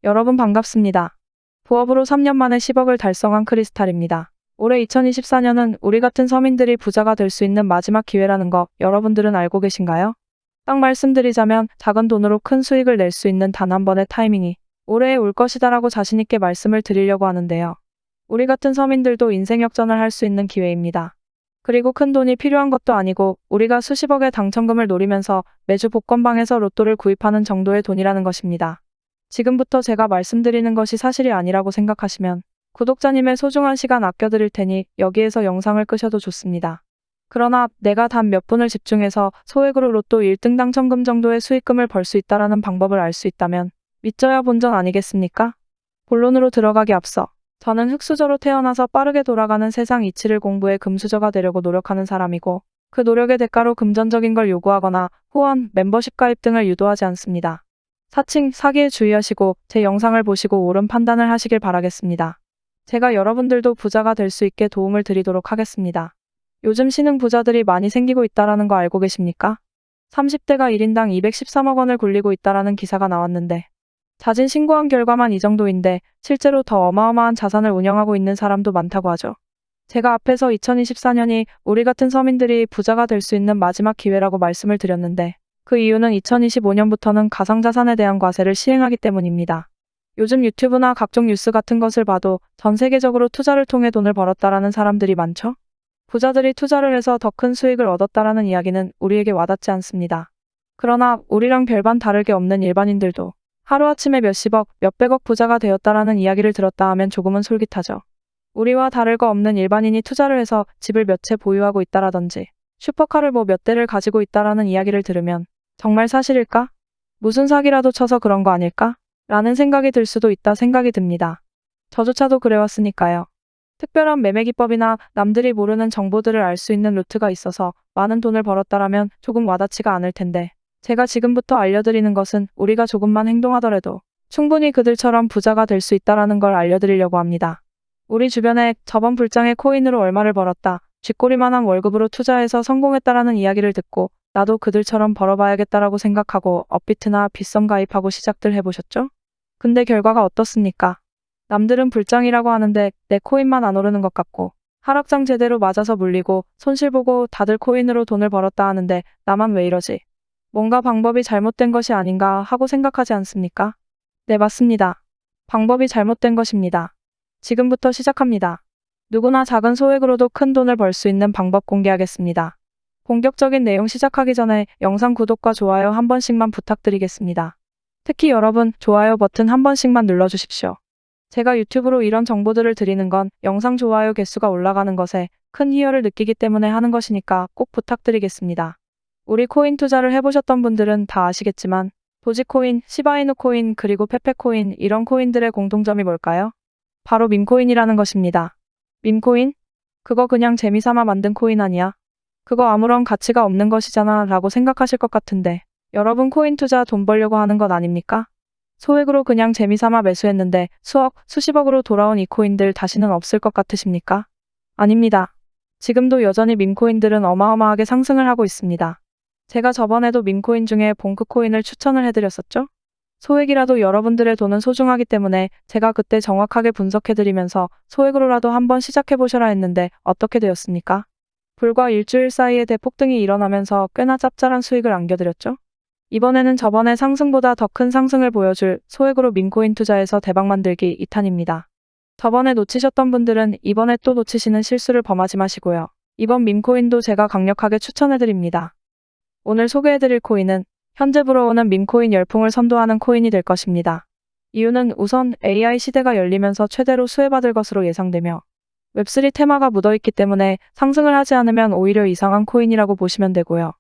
여러분 반갑습니다. 부업으로 3년 만에 10억을 달성한 크리스탈입니다. 올해 2024년은 우리 같은 서민들이 부자가 될 수 있는 마지막 기회라는 거 여러분들은 알고 계신가요? 딱 말씀드리자면 작은 돈으로 큰 수익을 낼 수 있는 단 한 번의 타이밍이 올해에 올 것이다라고 자신있게 말씀을 드리려고 하는데요. 우리 같은 서민들도 인생 역전을 할 수 있는 기회입니다. 그리고 큰 돈이 필요한 것도 아니고 우리가 수십억의 당첨금을 노리면서 매주 복권방에서 로또를 구입하는 정도의 돈이라는 것입니다. 지금부터 제가 말씀드리는 것이 사실이 아니라고 생각하시면 구독자님의 소중한 시간 아껴드릴 테니 여기에서 영상을 끄셔도 좋습니다. 그러나 내가 단 몇 분을 집중해서 소액으로 로또 1등 당첨금 정도의 수익금을 벌 수 있다라는 방법을 알 수 있다면 믿져야 본전 아니겠습니까? 본론으로 들어가기 앞서 저는 흙수저로 태어나서 빠르게 돌아가는 세상 이치를 공부해 금수저가 되려고 노력하는 사람이고 그 노력의 대가로 금전적인 걸 요구하거나 후원, 멤버십 가입 등을 유도하지 않습니다. 사칭, 사기에 주의하시고 제 영상을 보시고 옳은 판단을 하시길 바라겠습니다. 제가 여러분들도 부자가 될 수 있게 도움을 드리도록 하겠습니다. 요즘 신흥 부자들이 많이 생기고 있다라는 거 알고 계십니까? 30대가 1인당 213억 원을 굴리고 있다라는 기사가 나왔는데 자진 신고한 결과만 이 정도인데 실제로 더 어마어마한 자산을 운영하고 있는 사람도 많다고 하죠. 제가 앞에서 2024년이 우리 같은 서민들이 부자가 될 수 있는 마지막 기회라고 말씀을 드렸는데 그 이유는 2025년부터는 가상자산에 대한 과세를 시행하기 때문입니다. 요즘 유튜브나 각종 뉴스 같은 것을 봐도 전 세계적으로 투자를 통해 돈을 벌었다라는 사람들이 많죠? 부자들이 투자를 해서 더 큰 수익을 얻었다라는 이야기는 우리에게 와닿지 않습니다. 그러나 우리랑 별반 다를 게 없는 일반인들도 하루아침에 몇십억, 몇백억 부자가 되었다라는 이야기를 들었다 하면 조금은 솔깃하죠. 우리와 다를 거 없는 일반인이 투자를 해서 집을 몇 채 보유하고 있다라든지 슈퍼카를 몇 대를 가지고 있다라는 이야기를 들으면 정말 사실일까? 무슨 사기라도 쳐서 그런 거 아닐까? 라는 생각이 들 수도 있다 생각이 듭니다. 저조차도 그래왔으니까요. 특별한 매매 기법이나 남들이 모르는 정보들을 알 수 있는 루트가 있어서 많은 돈을 벌었다라면 조금 와닿지가 않을 텐데 제가 지금부터 알려드리는 것은 우리가 조금만 행동하더라도 충분히 그들처럼 부자가 될 수 있다라는 걸 알려드리려고 합니다. 우리 주변에 저번 불장에 코인으로 얼마를 벌었다, 쥐꼬리만한 월급으로 투자해서 성공했다라는 이야기를 듣고 나도 그들처럼 벌어봐야겠다라고 생각하고 업비트나 빗썸 가입하고 시작들 해보셨죠? 근데 결과가 어떻습니까? 남들은 불장이라고 하는데 내 코인만 안 오르는 것 같고 하락장 제대로 맞아서 물리고 손실 보고 다들 코인으로 돈을 벌었다 하는데 나만 왜 이러지? 뭔가 방법이 잘못된 것이 아닌가 하고 생각하지 않습니까? 네, 맞습니다. 방법이 잘못된 것입니다. 지금부터 시작합니다. 누구나 작은 소액으로도 큰 돈을 벌 수 있는 방법 공개하겠습니다. 본격적인 내용 시작하기 전에 영상 구독과 좋아요 한 번씩만 부탁드리겠습니다. 특히 여러분, 좋아요 버튼 한 번씩만 눌러주십시오. 제가 유튜브로 이런 정보들을 드리는 건 영상 좋아요 개수가 올라가는 것에 큰 희열을 느끼기 때문에 하는 것이니까 꼭 부탁드리겠습니다. 우리 코인 투자를 해보셨던 분들은 다 아시겠지만 도지코인, 시바이누 코인, 그리고 페페코인 이런 코인들의 공통점이 뭘까요? 바로 밈코인이라는 것입니다. 밈코인? 그거 그냥 재미삼아 만든 코인 아니야? 그거 아무런 가치가 없는 것이잖아 라고 생각하실 것 같은데 여러분 코인 투자 돈 벌려고 하는 것 아닙니까? 소액으로 그냥 재미삼아 매수했는데 수억, 수십억으로 돌아온 이 코인들 다시는 없을 것 같으십니까? 아닙니다. 지금도 여전히 밈코인들은 어마어마하게 상승을 하고 있습니다. 제가 저번에도 밈코인 중에 봉크코인을 추천을 해드렸었죠? 소액이라도 여러분들의 돈은 소중하기 때문에 제가 그때 정확하게 분석해드리면서 소액으로라도 한번 시작해보셔라 했는데 어떻게 되었습니까? 불과 일주일 사이에 대폭등이 일어나면서 꽤나 짭짤한 수익을 안겨드렸죠? 이번에는 저번에 상승보다 더 큰 상승을 보여줄 소액으로 밈코인 투자에서 대박 만들기 2탄입니다. 저번에 놓치셨던 분들은 이번에 또 놓치시는 실수를 범하지 마시고요. 이번 밈코인도 제가 강력하게 추천해드립니다. 오늘 소개해드릴 코인은 현재 불어오는 밈코인 열풍을 선도하는 코인이 될 것입니다. 이유는 우선 AI 시대가 열리면서 최대로 수혜받을 것으로 예상되며 웹3 테마가 묻어있기 때문에 상승을 하지 않으면 오히려 이상한 코인이라고 보시면 되고요.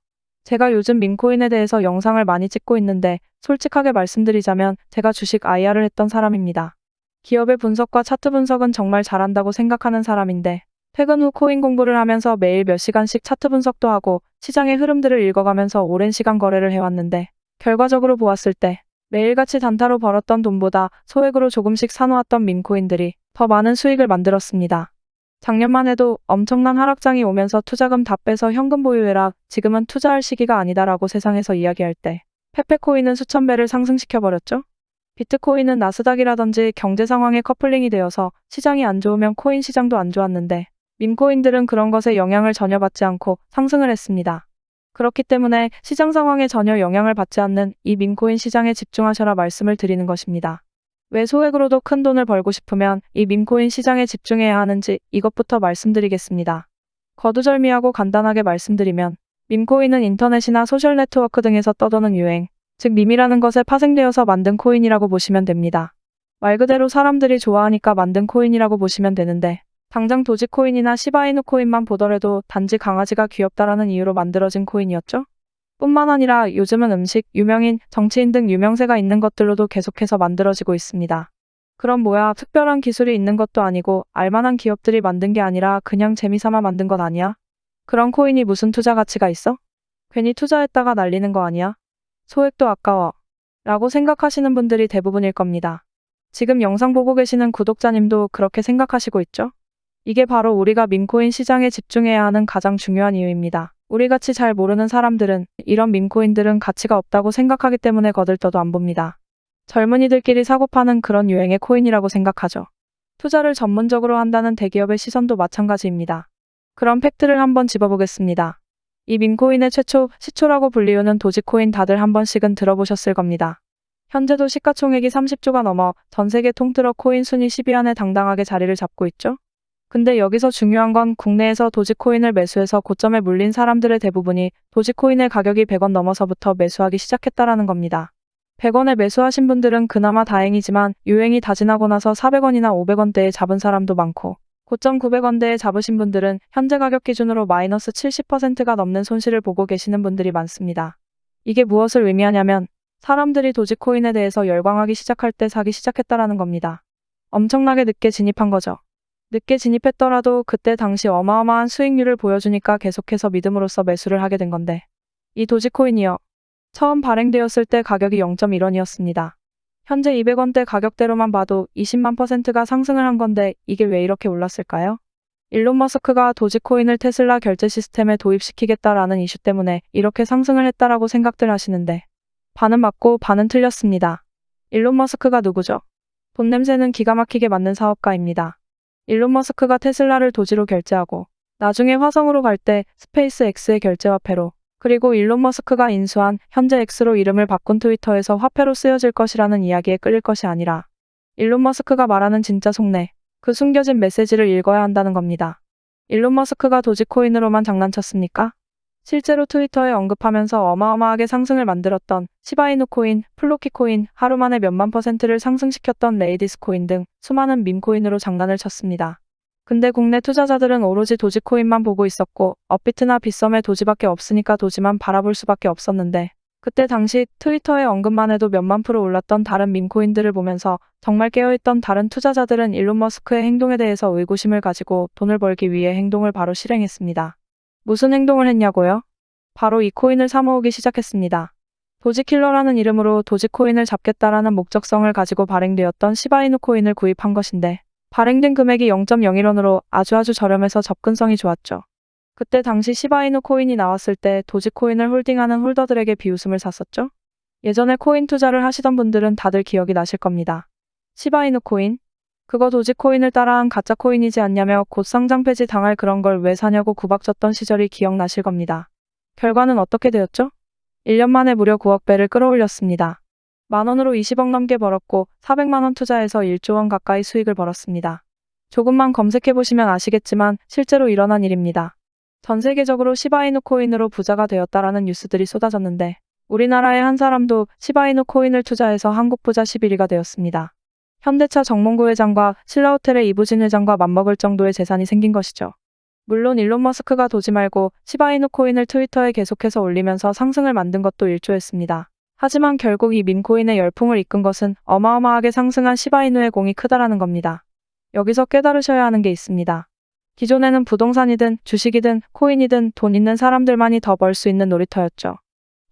제가 요즘 밈코인에 대해서 영상을 많이 찍고 있는데 솔직하게 말씀드리자면 제가 주식 IR을 했던 사람입니다. 기업의 분석과 차트 분석은 정말 잘한다고 생각하는 사람인데 퇴근 후 코인 공부를 하면서 매일 몇 시간씩 차트 분석도 하고 시장의 흐름들을 읽어가면서 오랜 시간 거래를 해왔는데 결과적으로 보았을 때 매일같이 단타로 벌었던 돈보다 소액으로 조금씩 사놓았던 밈코인들이 더 많은 수익을 만들었습니다. 작년만 해도 엄청난 하락장이 오면서 투자금 다 빼서 현금 보유해라, 지금은 투자할 시기가 아니다라고 세상에서 이야기할 때 페페코인은 수천 배를 상승시켜버렸죠? 비트코인은 나스닥이라든지 경제 상황에 커플링이 되어서 시장이 안 좋으면 코인 시장도 안 좋았는데 밈코인들은 그런 것에 영향을 전혀 받지 않고 상승을 했습니다. 그렇기 때문에 시장 상황에 전혀 영향을 받지 않는 이 밈코인 시장에 집중하셔라 말씀을 드리는 것입니다. 왜 소액으로도 큰 돈을 벌고 싶으면 이 밈코인 시장에 집중해야 하는지 이것부터 말씀드리겠습니다. 거두절미하고 간단하게 말씀드리면 밈코인은 인터넷이나 소셜 네트워크 등에서 떠도는 유행, 즉 밈이라는 것에 파생되어서 만든 코인이라고 보시면 됩니다. 말 그대로 사람들이 좋아하니까 만든 코인이라고 보시면 되는데 당장 도지코인이나 시바이누 코인만 보더라도 단지 강아지가 귀엽다라는 이유로 만들어진 코인이었죠. 뿐만 아니라 요즘은 음식, 유명인, 정치인 등 유명세가 있는 것들로도 계속해서 만들어지고 있습니다. 그럼 뭐야, 특별한 기술이 있는 것도 아니고 알만한 기업들이 만든 게 아니라 그냥 재미삼아 만든 것 아니야? 그런 코인이 무슨 투자 가치가 있어? 괜히 투자했다가 날리는 거 아니야? 소액도 아까워. 라고 생각하시는 분들이 대부분일 겁니다. 지금 영상 보고 계시는 구독자님도 그렇게 생각하시고 있죠? 이게 바로 우리가 밈코인 시장에 집중해야 하는 가장 중요한 이유입니다. 우리같이 잘 모르는 사람들은 이런 밈코인들은 가치가 없다고 생각하기 때문에 거들떠도 안 봅니다. 젊은이들끼리 사고 파는 그런 유행의 코인이라고 생각하죠. 투자를 전문적으로 한다는 대기업의 시선도 마찬가지입니다. 그런 팩트를 한번 짚어보겠습니다. 이 밈코인의 최초 시초라고 불리우는 도지코인 다들 한 번씩은 들어보셨을 겁니다. 현재도 시가총액이 30조가 넘어 전 세계 통틀어 코인 순위 10위 안에 당당하게 자리를 잡고 있죠. 근데 여기서 중요한 건 국내에서 도지코인을 매수해서 고점에 물린 사람들의 대부분이 도지코인의 가격이 100원 넘어서부터 매수하기 시작했다라는 겁니다. 100원에 매수하신 분들은 그나마 다행이지만 유행이 다 지나고 나서 400원이나 500원대에 잡은 사람도 많고 고점 900원대에 잡으신 분들은 현재 가격 기준으로 마이너스 70%가 넘는 손실을 보고 계시는 분들이 많습니다. 이게 무엇을 의미하냐면 사람들이 도지코인에 대해서 열광하기 시작할 때 사기 시작했다라는 겁니다. 엄청나게 늦게 진입한 거죠. 늦게 진입했더라도 그때 당시 어마어마한 수익률을 보여주니까 계속해서 믿음으로써 매수를 하게 된 건데 이 도지코인이요. 처음 발행되었을 때 가격이 0.1원이었습니다. 현재 200원대 가격대로만 봐도 20만 %가 상승을 한 건데 이게 왜 이렇게 올랐을까요? 일론 머스크가 도지코인을 테슬라 결제 시스템에 도입시키겠다라는 이슈 때문에 이렇게 상승을 했다라고 생각들 하시는데 반은 맞고 반은 틀렸습니다. 일론 머스크가 누구죠? 돈 냄새는 기가 막히게 맡는 사업가입니다. 일론 머스크가 테슬라를 도지로 결제하고 나중에 화성으로 갈 때 스페이스 X의 결제화폐로 그리고 일론 머스크가 인수한 현재 X로 이름을 바꾼 트위터에서 화폐로 쓰여질 것이라는 이야기에 끌릴 것이 아니라 일론 머스크가 말하는 진짜 속내, 그 숨겨진 메시지를 읽어야 한다는 겁니다. 일론 머스크가 도지코인으로만 장난쳤습니까? 실제로 트위터에 언급하면서 어마어마하게 상승을 만들었던 시바이누 코인, 플로키 코인, 하루 만에 몇만 %를 상승시켰던 레이디스 코인 등 수많은 밈코인으로 장난을 쳤습니다. 근데 국내 투자자들은 오로지 도지코인만 보고 있었고 업비트나 빗썸에 도지밖에 없으니까 도지만 바라볼 수밖에 없었는데 그때 당시 트위터에 언급만 해도 몇만 % 올랐던 다른 밈코인들을 보면서 정말 깨어있던 다른 투자자들은 일론 머스크의 행동에 대해서 의구심을 가지고 돈을 벌기 위해 행동을 바로 실행했습니다. 무슨 행동을 했냐고요? 바로 이 코인을 사모으기 시작했습니다. 도지킬러라는 이름으로 도지코인을 잡겠다라는 목적성을 가지고 발행되었던 시바이누 코인을 구입한 것인데 발행된 금액이 0.01원으로 아주 저렴해서 접근성이 좋았죠. 그때 당시 시바이누 코인이 나왔을 때 도지코인을 홀딩하는 홀더들에게 비웃음을 샀었죠. 예전에 코인 투자를 하시던 분들은 다들 기억이 나실 겁니다. 시바이누 코인? 그거 도지코인을 따라한 가짜 코인이지 않냐며 곧 상장 폐지 당할 그런 걸 왜 사냐고 구박졌던 시절이 기억나실 겁니다. 결과는 어떻게 되었죠? 1년 만에 무려 9억 배를 끌어올렸습니다. 만원으로 20억 넘게 벌었고 400만원 투자해서 1조 원 가까이 수익을 벌었습니다. 조금만 검색해보시면 아시겠지만 실제로 일어난 일입니다. 전 세계적으로 시바이누 코인으로 부자가 되었다라는 뉴스들이 쏟아졌는데 우리나라의 한 사람도 시바이누 코인을 투자해서 한국 부자 11위가 되었습니다. 현대차 정몽구 회장과 신라호텔의 이부진 회장과 맞먹을 정도의 재산이 생긴 것이죠. 물론 일론 머스크가 도지 말고 시바이누 코인을 트위터에 계속해서 올리면서 상승을 만든 것도 일조했습니다. 하지만 결국 이 밈코인의 열풍을 이끈 것은 어마어마하게 상승한 시바이누의 공이 크다라는 겁니다. 여기서 깨달으셔야 하는 게 있습니다. 기존에는 부동산이든 주식이든 코인이든 돈 있는 사람들만이 더 벌 수 있는 놀이터였죠.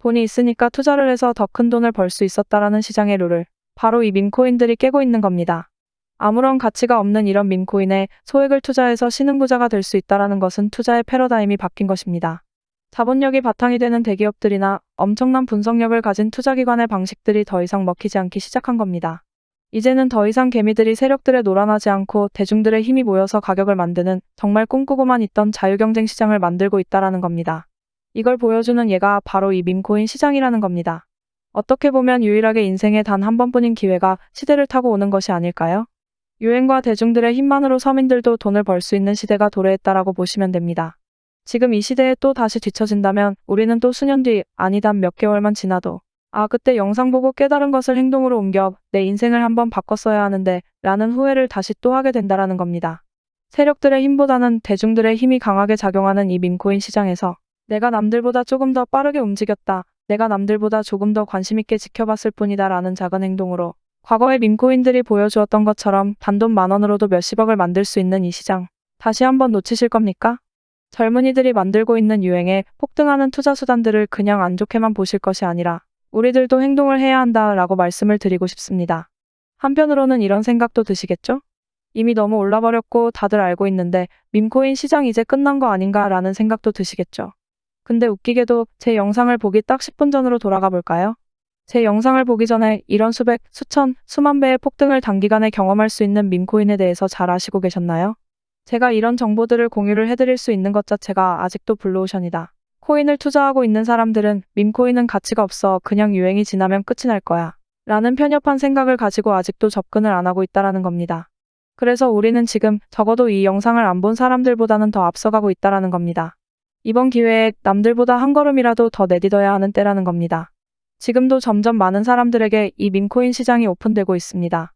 돈이 있으니까 투자를 해서 더 큰 돈을 벌 수 있었다라는 시장의 룰을 바로 이 밈코인들이 깨고 있는 겁니다. 아무런 가치가 없는 이런 밈코인에 소액을 투자해서 신흥부자가 될 수 있다라는 것은 투자의 패러다임이 바뀐 것입니다. 자본력이 바탕이 되는 대기업들이나 엄청난 분석력을 가진 투자기관의 방식들이 더 이상 먹히지 않기 시작한 겁니다. 이제는 더 이상 개미들이 세력들에 놀아나지 않고 대중들의 힘이 모여서 가격을 만드는 정말 꿈꾸고만 있던 자유경쟁 시장을 만들고 있다라는 겁니다. 이걸 보여주는 예가 바로 이 밈코인 시장이라는 겁니다. 어떻게 보면 유일하게 인생에 단 한 번뿐인 기회가 시대를 타고 오는 것이 아닐까요? 유행과 대중들의 힘만으로 서민들도 돈을 벌 수 있는 시대가 도래했다라고 보시면 됩니다. 지금 이 시대에 또 다시 뒤처진다면 우리는 또 수년 뒤, 아니다 몇 개월만 지나도 그때 영상 보고 깨달은 것을 행동으로 옮겨 내 인생을 한번 바꿨어야 하는데 라는 후회를 다시 또 하게 된다라는 겁니다. 세력들의 힘보다는 대중들의 힘이 강하게 작용하는 이 밈코인 시장에서 내가 남들보다 조금 더 빠르게 움직였다. 내가 남들보다 조금 더 관심있게 지켜봤을 뿐이다 라는 작은 행동으로 과거의 밈코인들이 보여주었던 것처럼 단돈 10,000원으로도 몇십억을 만들 수 있는 이 시장. 다시 한번 놓치실 겁니까? 젊은이들이 만들고 있는 유행에 폭등하는 투자 수단들을 그냥 안 좋게만 보실 것이 아니라 우리들도 행동을 해야 한다라고 말씀을 드리고 싶습니다. 한편으로는 이런 생각도 드시겠죠? 이미 너무 올라버렸고 다들 알고 있는데 밈코인 시장 이제 끝난 거 아닌가 라는 생각도 드시겠죠? 근데 웃기게도 제 영상을 보기 딱 10분 전으로 돌아가 볼까요? 제 영상을 보기 전에 이런 수백, 수천, 수만 배의 폭등을 단기간에 경험할 수 있는 밈코인에 대해서 잘 아시고 계셨나요? 제가 이런 정보들을 공유를 해드릴 수 있는 것 자체가 아직도 블루오션이다. 코인을 투자하고 있는 사람들은 밈코인은 가치가 없어 그냥 유행이 지나면 끝이 날 거야 라는 편협한 생각을 가지고 아직도 접근을 안 하고 있다라는 겁니다. 그래서 우리는 지금 적어도 이 영상을 안 본 사람들보다는 더 앞서가고 있다라는 겁니다. 이번 기회에 남들보다 한 걸음이라도 더 내딛어야 하는 때라는 겁니다. 지금도 점점 많은 사람들에게 이 밈코인 시장이 오픈되고 있습니다.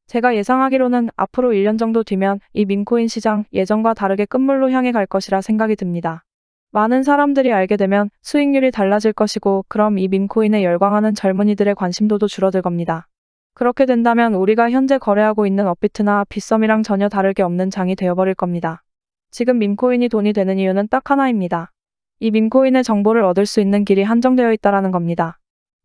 제가 예상하기로는 앞으로 1년 정도 뒤면 이 밈코인 시장 예전과 다르게 끝물로 향해 갈 것이라 생각이 듭니다. 많은 사람들이 알게 되면 수익률이 달라질 것이고 그럼 이 밈코인에 열광하는 젊은이들의 관심도도 줄어들 겁니다. 그렇게 된다면 우리가 현재 거래하고 있는 업비트나 빗썸이랑 전혀 다를 게 없는 장이 되어버릴 겁니다. 지금 밈코인이 돈이 되는 이유는 딱 하나입니다. 이 밈코인의 정보를 얻을 수 있는 길이 한정되어 있다라는 겁니다.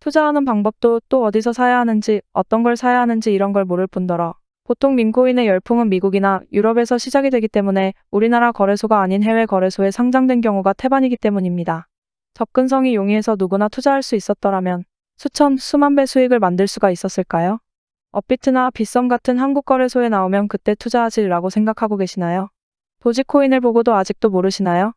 투자하는 방법도 또 어디서 사야 하는지, 어떤 걸 사야 하는지 이런 걸 모를 뿐더러 보통 밈코인의 열풍은 미국이나 유럽에서 시작이 되기 때문에 우리나라 거래소가 아닌 해외 거래소에 상장된 경우가 태반이기 때문입니다. 접근성이 용이해서 누구나 투자할 수 있었더라면 수천, 수만 배 수익을 만들 수가 있었을까요? 업비트나 빗썸 같은 한국 거래소에 나오면 그때 투자하지라고 생각하고 계시나요? 도지코인을 보고도 아직도 모르시나요?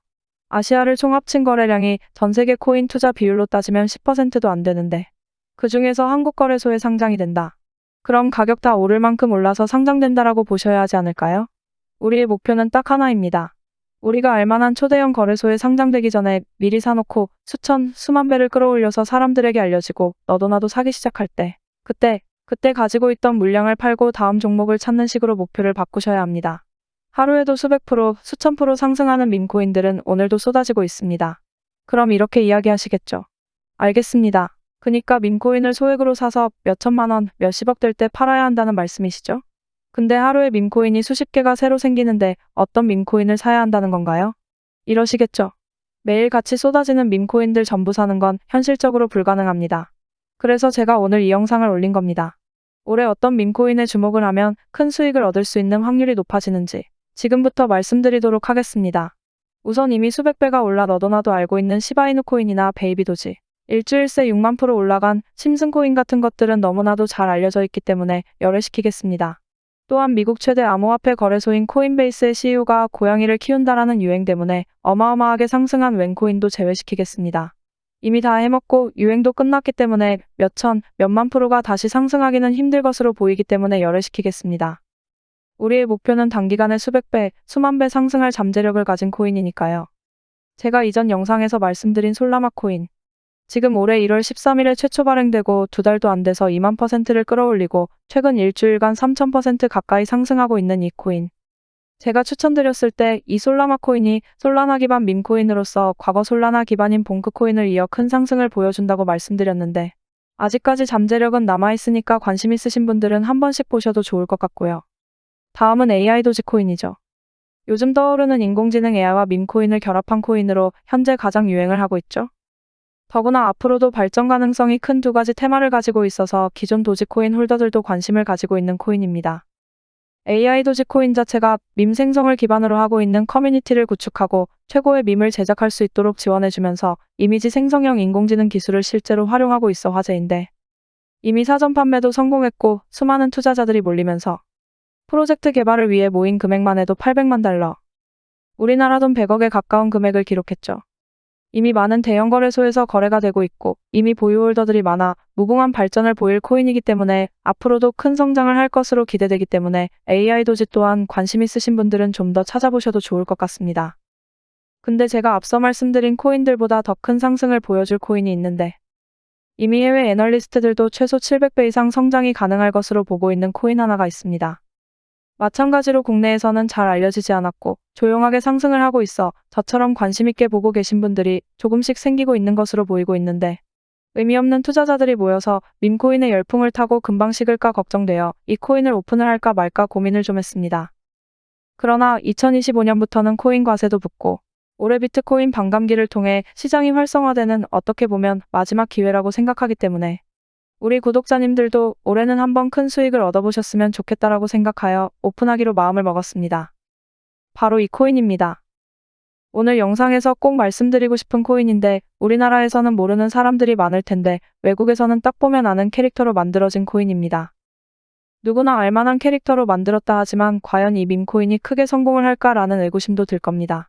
아시아를 총 합친 거래량이 전 세계 코인 투자 비율로 따지면 10%도 안 되는데 그 중에서 한국 거래소에 상장이 된다. 그럼 가격 다 오를 만큼 올라서 상장된다라고 보셔야 하지 않을까요? 우리의 목표는 딱 하나입니다. 우리가 알만한 초대형 거래소에 상장되기 전에 미리 사놓고 수천, 수만 배를 끌어올려서 사람들에게 알려지고 너도 나도 사기 시작할 때 그때 가지고 있던 물량을 팔고 다음 종목을 찾는 식으로 목표를 바꾸셔야 합니다. 하루에도 수백 프로, 수천 프로 상승하는 밈코인들은 오늘도 쏟아지고 있습니다. 그럼 이렇게 이야기하시겠죠. 알겠습니다. 그니까 밈코인을 소액으로 사서 몇천만 원, 몇십억 될 때 팔아야 한다는 말씀이시죠? 근데 하루에 밈코인이 수십 개가 새로 생기는데 어떤 밈코인을 사야 한다는 건가요? 이러시겠죠. 매일 같이 쏟아지는 밈코인들 전부 사는 건 현실적으로 불가능합니다. 그래서 제가 오늘 이 영상을 올린 겁니다. 올해 어떤 밈코인에 주목을 하면 큰 수익을 얻을 수 있는 확률이 높아지는지 지금부터 말씀드리도록 하겠습니다. 우선 이미 수백 배가 올라 너도 나도 알고 있는 시바이누 코인이나 베이비도지, 일주일 새 6만 프로 올라간 심슨코인 같은 것들은 너무나도 잘 알려져 있기 때문에 열애시키겠습니다. 또한 미국 최대 암호화폐 거래소인 코인베이스의 CEO가 고양이를 키운다라는 유행 때문에 어마어마하게 상승한 웬코인도 제외시키겠습니다. 이미 다 해먹고 유행도 끝났기 때문에 몇천, 몇만 프로가 다시 상승하기는 힘들 것으로 보이기 때문에 열애시키겠습니다. 우리의 목표는 단기간에 수백 배, 수만 배 상승할 잠재력을 가진 코인이니까요. 제가 이전 영상에서 말씀드린 솔라나 코인. 지금 올해 1월 13일에 최초 발행되고 2달도 안 돼서 2만%를 끌어올리고 최근 일주일간 3000% 가까이 상승하고 있는 이 코인. 제가 추천드렸을 때 이 솔라나 코인이 솔라나 기반 밈코인으로서 과거 솔라나 기반인 봉크 코인을 이어 큰 상승을 보여준다고 말씀드렸는데 아직까지 잠재력은 남아있으니까 관심 있으신 분들은 한 번씩 보셔도 좋을 것 같고요. 다음은 AI 도지코인이죠. 요즘 떠오르는 인공지능 AI와 밈코인을 결합한 코인으로 현재 가장 유행을 하고 있죠. 더구나 앞으로도 발전 가능성이 큰 두 가지 테마를 가지고 있어서 기존 도지코인 홀더들도 관심을 가지고 있는 코인입니다. AI 도지코인 자체가 밈 생성을 기반으로 하고 있는 커뮤니티를 구축하고 최고의 밈을 제작할 수 있도록 지원해주면서 이미지 생성형 인공지능 기술을 실제로 활용하고 있어 화제인데, 이미 사전 판매도 성공했고 수많은 투자자들이 몰리면서 프로젝트 개발을 위해 모인 금액만 해도 800만 달러, 우리나라 돈 100억에 가까운 금액을 기록했죠. 이미 많은 대형 거래소에서 거래가 되고 있고 이미 보유홀더들이 많아 무궁한 발전을 보일 코인이기 때문에 앞으로도 큰 성장을 할 것으로 기대되기 때문에 AI 도지 또한 관심 있으신 분들은 좀 더 찾아보셔도 좋을 것 같습니다. 근데 제가 앞서 말씀드린 코인들보다 더 큰 상승을 보여줄 코인이 있는데, 이미 해외 애널리스트들도 최소 700배 이상 성장이 가능할 것으로 보고 있는 코인 하나가 있습니다. 마찬가지로 국내에서는 잘 알려지지 않았고 조용하게 상승을 하고 있어 저처럼 관심 있게 보고 계신 분들이 조금씩 생기고 있는 것으로 보이고 있는데, 의미 없는 투자자들이 모여서 밈코인의 열풍을 타고 금방 식을까 걱정되어 이 코인을 오픈을 할까 말까 고민을 좀 했습니다. 그러나 2025년부터는 코인 과세도 붙고 올해 비트코인 반감기를 통해 시장이 활성화되는 어떻게 보면 마지막 기회라고 생각하기 때문에 우리 구독자님들도 올해는 한번 큰 수익을 얻어보셨으면 좋겠다라고 생각하여 오픈하기로 마음을 먹었습니다. 바로 이 코인입니다. 오늘 영상에서 꼭 말씀드리고 싶은 코인인데 우리나라에서는 모르는 사람들이 많을 텐데 외국에서는 딱 보면 아는 캐릭터로 만들어진 코인입니다. 누구나 알만한 캐릭터로 만들었다 하지만 과연 이 밈코인이 크게 성공을 할까라는 의구심도 들 겁니다.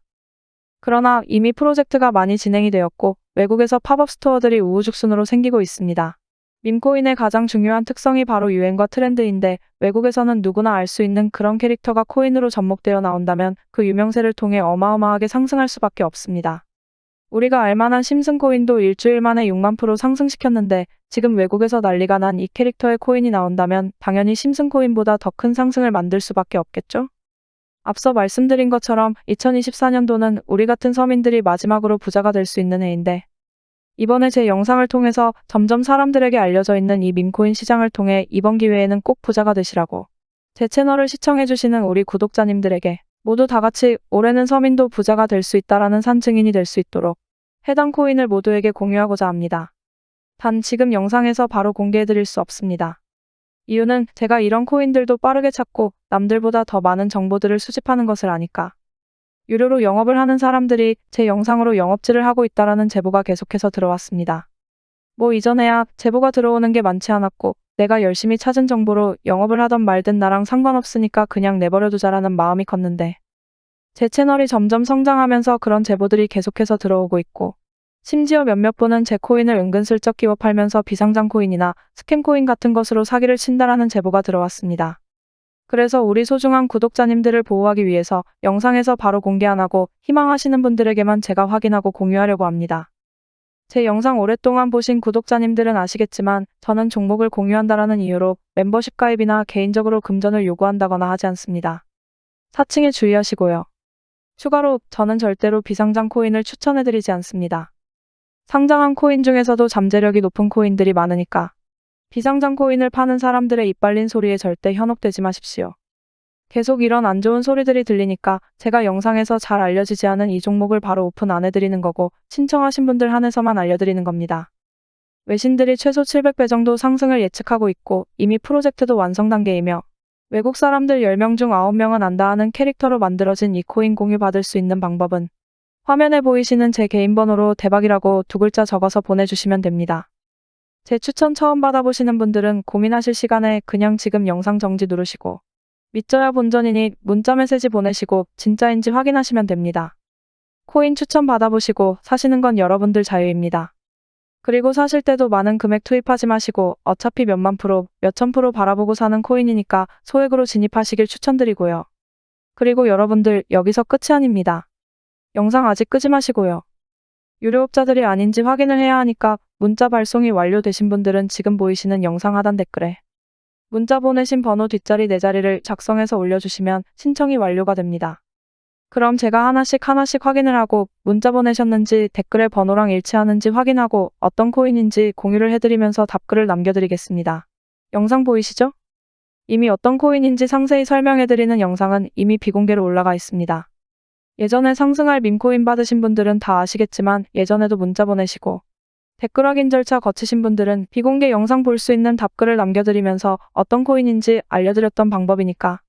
그러나 이미 프로젝트가 많이 진행이 되었고 외국에서 팝업 스토어들이 우후죽순으로 생기고 있습니다. 밈코인의 가장 중요한 특성이 바로 유행과 트렌드인데 외국에서는 누구나 알 수 있는 그런 캐릭터가 코인으로 접목되어 나온다면 그 유명세를 통해 어마어마하게 상승할 수밖에 없습니다. 우리가 알만한 심슨코인도 일주일 만에 6만% 상승시켰는데 지금 외국에서 난리가 난 이 캐릭터의 코인이 나온다면 당연히 심슨코인보다 더 큰 상승을 만들 수밖에 없겠죠? 앞서 말씀드린 것처럼 2024년도는 우리 같은 서민들이 마지막으로 부자가 될 수 있는 해인데, 이번에 제 영상을 통해서 점점 사람들에게 알려져 있는 이 밈코인 시장을 통해 이번 기회에는 꼭 부자가 되시라고 제 채널을 시청해주시는 우리 구독자님들에게 모두 다 같이 올해는 서민도 부자가 될 수 있다라는 산 증인이 될 수 있도록 해당 코인을 모두에게 공유하고자 합니다. 단 지금 영상에서 바로 공개해드릴 수 없습니다. 이유는 제가 이런 코인들도 빠르게 찾고 남들보다 더 많은 정보들을 수집하는 것을 아니까. 유료로 영업을 하는 사람들이 제 영상으로 영업질을 하고 있다라는 제보가 계속해서 들어왔습니다. 뭐 이전에야 제보가 들어오는 게 많지 않았고 내가 열심히 찾은 정보로 영업을 하던 말든 나랑 상관없으니까 그냥 내버려두자라는 마음이 컸는데, 제 채널이 점점 성장하면서 그런 제보들이 계속해서 들어오고 있고 심지어 몇몇 분은 제 코인을 은근슬쩍 끼워 팔면서 비상장 코인이나 스캠 코인 같은 것으로 사기를 친다라는 제보가 들어왔습니다. 그래서 우리 소중한 구독자님들을 보호하기 위해서 영상에서 바로 공개 안 하고 희망하시는 분들에게만 제가 확인하고 공유하려고 합니다. 제 영상 오랫동안 보신 구독자님들은 아시겠지만 저는 종목을 공유한다라는 이유로 멤버십 가입이나 개인적으로 금전을 요구한다거나 하지 않습니다. 사칭에 주의하시고요. 추가로 저는 절대로 비상장 코인을 추천해드리지 않습니다. 상장한 코인 중에서도 잠재력이 높은 코인들이 많으니까 비상장 코인을 파는 사람들의 이빨린 소리에 절대 현혹되지 마십시오. 계속 이런 안 좋은 소리들이 들리니까 제가 영상에서 잘 알려지지 않은 이 종목을 바로 오픈 안 해드리는 거고 신청하신 분들 한해서만 알려드리는 겁니다. 외신들이 최소 700배 정도 상승을 예측하고 있고 이미 프로젝트도 완성 단계이며 외국 사람들 10명 중 9명은 안다 하는 캐릭터로 만들어진 이 코인 공유 받을 수 있는 방법은 화면에 보이시는 제 개인 번호로 대박이라고 2글자 적어서 보내주시면 됩니다. 제 추천 처음 받아보시는 분들은 고민하실 시간에 그냥 지금 영상 정지 누르시고 믿져야 본전이니 문자 메시지 보내시고 진짜인지 확인하시면 됩니다. 코인 추천 받아보시고 사시는 건 여러분들 자유입니다. 그리고 사실 때도 많은 금액 투입하지 마시고 어차피 몇만 프로, 몇천 프로 바라보고 사는 코인이니까 소액으로 진입하시길 추천드리고요. 그리고 여러분들 여기서 끝이 아닙니다. 영상 아직 끄지 마시고요. 유료업자들이 아닌지 확인을 해야 하니까 문자 발송이 완료되신 분들은 지금 보이시는 영상 하단 댓글에 문자 보내신 번호 뒷자리 4자리를 작성해서 올려주시면 신청이 완료가 됩니다. 그럼 제가 하나씩 확인을 하고 문자 보내셨는지 댓글에 번호랑 일치하는지 확인하고 어떤 코인인지 공유를 해드리면서 답글을 남겨드리겠습니다. 영상 보이시죠? 이미 어떤 코인인지 상세히 설명해드리는 영상은 이미 비공개로 올라가 있습니다. 예전에 상승할 밈코인 받으신 분들은 다 아시겠지만 예전에도 문자 보내시고 댓글 확인 절차 거치신 분들은 비공개 영상 볼 수 있는 답글을 남겨드리면서 어떤 코인인지 알려드렸던 방법이니까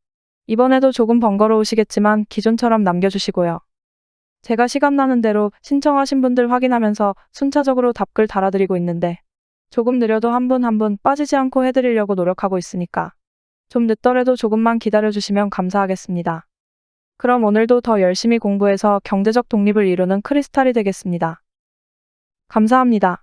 이번에도 조금 번거로우시겠지만 기존처럼 남겨주시고요. 제가 시간 나는 대로 신청하신 분들 확인하면서 순차적으로 답글 달아드리고 있는데 조금 느려도 한 분 한 분 빠지지 않고 해드리려고 노력하고 있으니까 좀 늦더라도 조금만 기다려주시면 감사하겠습니다. 그럼 오늘도 더 열심히 공부해서 경제적 독립을 이루는 크리스탈이 되겠습니다. 감사합니다.